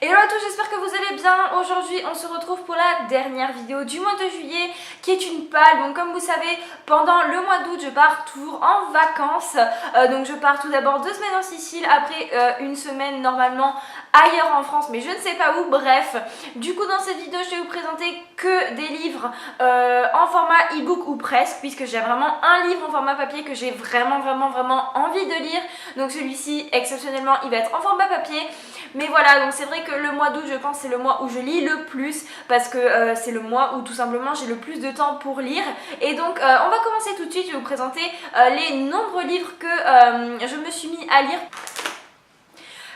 Hello à tous, j'espère que vous allez bien. Aujourd'hui on se retrouve pour la dernière vidéo du mois de juillet qui est une palle. Donc comme vous savez, pendant le mois d'août je pars toujours en vacances. Donc je pars tout d'abord 2 semaines en Sicile, après une semaine normalement ailleurs en France, mais je ne sais pas où. Bref, du coup dans cette vidéo je vais vous présenter que des livres en format e-book ou presque, puisque j'ai vraiment un livre en format papier que j'ai vraiment envie de lire. Donc celui-ci exceptionnellement il va être en format papier. Mais voilà, donc c'est vrai que le mois d'août, je pense, c'est le mois où je lis le plus, parce que c'est le mois où tout simplement j'ai le plus de temps pour lire. Et donc on va commencer tout de suite. Je vais vous présenter les nombreux livres que je me suis mis à lire.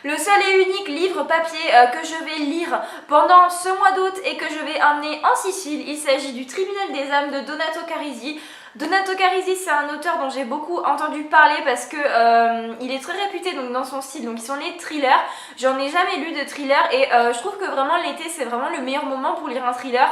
Le seul et unique livre papier que je vais lire pendant ce mois d'août et que je vais emmener en Sicile, il s'agit du Tribunal des âmes de Donato Carisi. Donato Carisi, c'est un auteur dont j'ai beaucoup entendu parler parce que il est très réputé donc dans son style, donc ils sont les thrillers. J'en ai jamais lu de thriller et je trouve que vraiment l'été c'est vraiment le meilleur moment pour lire un thriller.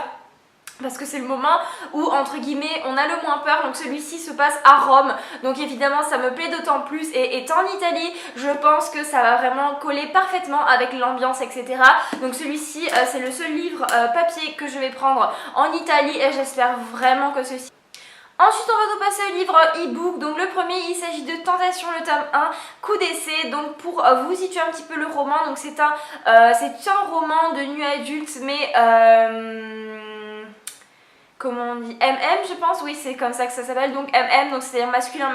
Parce que c'est le moment où, entre guillemets, on a le moins peur. Donc celui-ci se passe à Rome. Donc évidemment, ça me plaît d'autant plus. Et étant en Italie, je pense que ça va vraiment coller parfaitement avec l'ambiance, etc. Donc celui-ci, c'est le seul livre papier que je vais prendre en Italie. Et j'espère vraiment que ceci... Ensuite, on va nous passer au livre e-book. Donc le premier, il s'agit de Tentation, le tome 1, Coup d'essai. Donc pour vous situer un petit peu le roman, donc c'est un roman de nu adulte, mais... comment on dit, MM je pense, oui c'est comme ça que ça s'appelle, donc MM, donc c'est-à-dire masculin,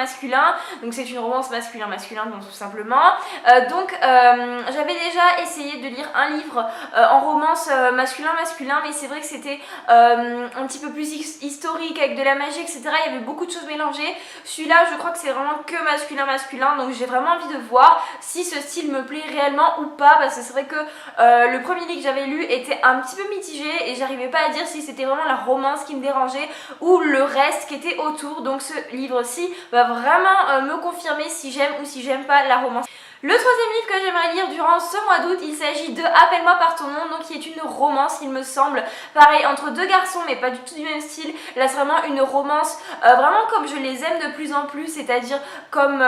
donc c'est une romance masculin, donc tout simplement. J'avais déjà essayé de lire un livre en romance masculin, mais c'est vrai que c'était un petit peu plus historique avec de la magie, etc. Il y avait beaucoup de choses mélangées. Celui-là, je crois que c'est vraiment que masculin, donc j'ai vraiment envie de voir si ce style me plaît réellement ou pas, parce que c'est vrai que le premier livre que j'avais lu était un petit peu mitigé et j'arrivais pas à dire si c'était vraiment la romance qui me dérangeait ou le reste qui était autour. Donc ce livre-ci va vraiment me confirmer si j'aime ou si j'aime pas la romance. Le troisième livre que j'aimerais lire durant ce mois d'août, il s'agit de Appelle-moi par ton nom, donc qui est une romance, il me semble, pareil, entre deux garçons, mais pas du tout du même style. Là, c'est vraiment une romance, vraiment comme je les aime de plus en plus, c'est-à-dire comme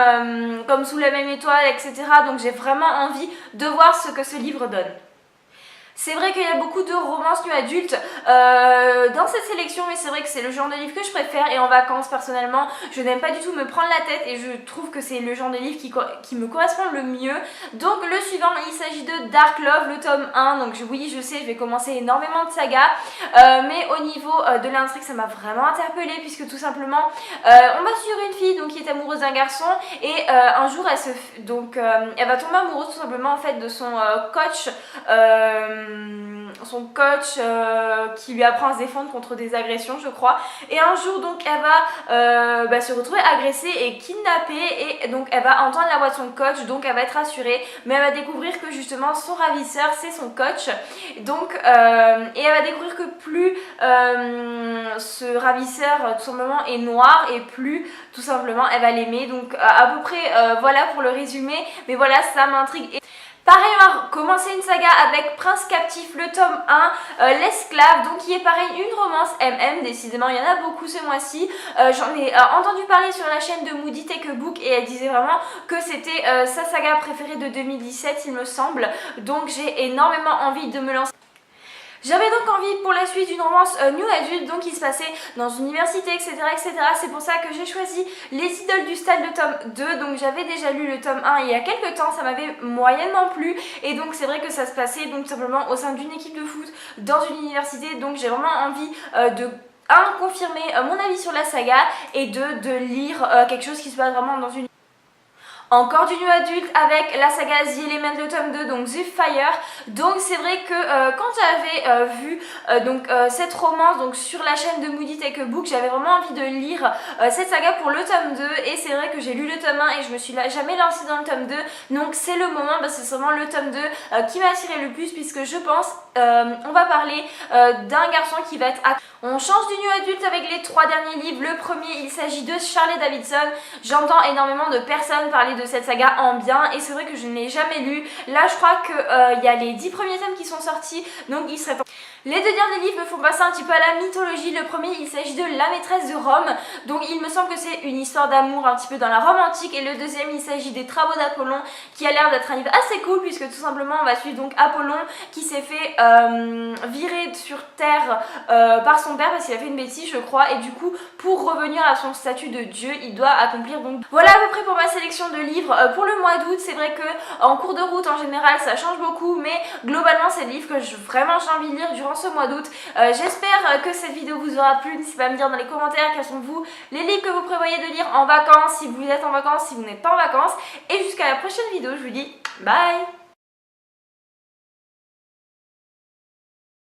Sous la même étoile, etc. Donc j'ai vraiment envie de voir ce que ce livre donne. C'est vrai qu'il y a beaucoup de romances nu adultes dans cette sélection, mais c'est vrai que c'est le genre de livre que je préfère. Et en vacances, personnellement, je n'aime pas du tout me prendre la tête et je trouve que c'est le genre de livre qui me correspond le mieux. Donc le suivant, il s'agit de Dark Love, le tome 1. Donc oui, je sais, je vais commencer énormément de sagas, mais au niveau de l'intrigue, ça m'a vraiment interpellée, puisque tout simplement, on va suivre une fille donc, qui est amoureuse d'un garçon et un jour, elle va tomber amoureuse tout simplement en fait de son coach. Qui lui apprend à se défendre contre des agressions, je crois. Et un jour donc elle va se retrouver agressée et kidnappée, et donc elle va entendre la voix de son coach, donc elle va être rassurée, mais elle va découvrir que justement son ravisseur c'est son coach. Donc et elle va découvrir que plus ce ravisseur tout simplement est noir, et plus tout simplement elle va l'aimer. Donc à peu près voilà pour le résumé, mais voilà, ça m'intrigue. Pareil, on va commencer une saga avec Prince Captif, le tome 1, L'esclave, donc qui est pareil une romance MM, décidément il y en a beaucoup ce mois-ci. J'en ai entendu parler sur la chaîne de Moody Take a Book et elle disait vraiment que c'était sa saga préférée de 2017 il me semble, donc j'ai énormément envie de me lancer. J'avais donc envie pour la suite d'une romance new adulte, donc qui se passait dans une université, etc. C'est pour ça que j'ai choisi Les Idoles du Stade, le tome 2. Donc j'avais déjà lu le tome 1 il y a quelques temps, ça m'avait moyennement plu. Et donc c'est vrai que ça se passait donc simplement au sein d'une équipe de foot dans une université. Donc j'ai vraiment envie de... confirmer mon avis sur la saga, et de lire quelque chose qui se passe vraiment dans une... Encore du nu adulte avec la saga The Element, le tome 2, donc The Fire. Donc c'est vrai que quand j'avais vu cette romance donc sur la chaîne de Moody Take a Book, j'avais vraiment envie de lire cette saga pour le tome 2, et c'est vrai que j'ai lu le tome 1 et je me suis jamais lancée dans le tome 2, donc c'est le moment, c'est vraiment le tome 2 qui m'a attiré le plus, puisque je pense on va parler d'un garçon qui va être... On change du nu adulte avec les 3 derniers livres. Le premier, il s'agit de Charlie Davidson. J'entends énormément de personnes parler parler de cette saga en bien et c'est vrai que je ne l'ai jamais lu. Là je crois qu'il y a les 10 premiers tomes qui sont sortis, donc il serait temps. Les deux derniers livres me font passer un petit peu à la mythologie. Le premier, il s'agit de La maîtresse de Rome, donc il me semble que c'est une histoire d'amour un petit peu dans la Rome antique, et le deuxième, il s'agit des travaux d'Apollon, qui a l'air d'être un livre assez cool puisque tout simplement on va suivre donc Apollon qui s'est fait virer sur terre par son père parce qu'il a fait une bêtise je crois, et du coup pour revenir à son statut de dieu il doit accomplir donc. Voilà à peu près pour ma sélection de livres pour le mois d'août. C'est vrai que en cours de route en général ça change beaucoup, mais globalement c'est des livres que vraiment j'ai envie de lire durant ce mois d'août. J'espère que cette vidéo vous aura plu. N'hésitez pas à me dire dans les commentaires quels sont vous les livres que vous prévoyez de lire en vacances, si vous êtes en vacances, si vous n'êtes pas en vacances, et jusqu'à la prochaine vidéo je vous dis bye.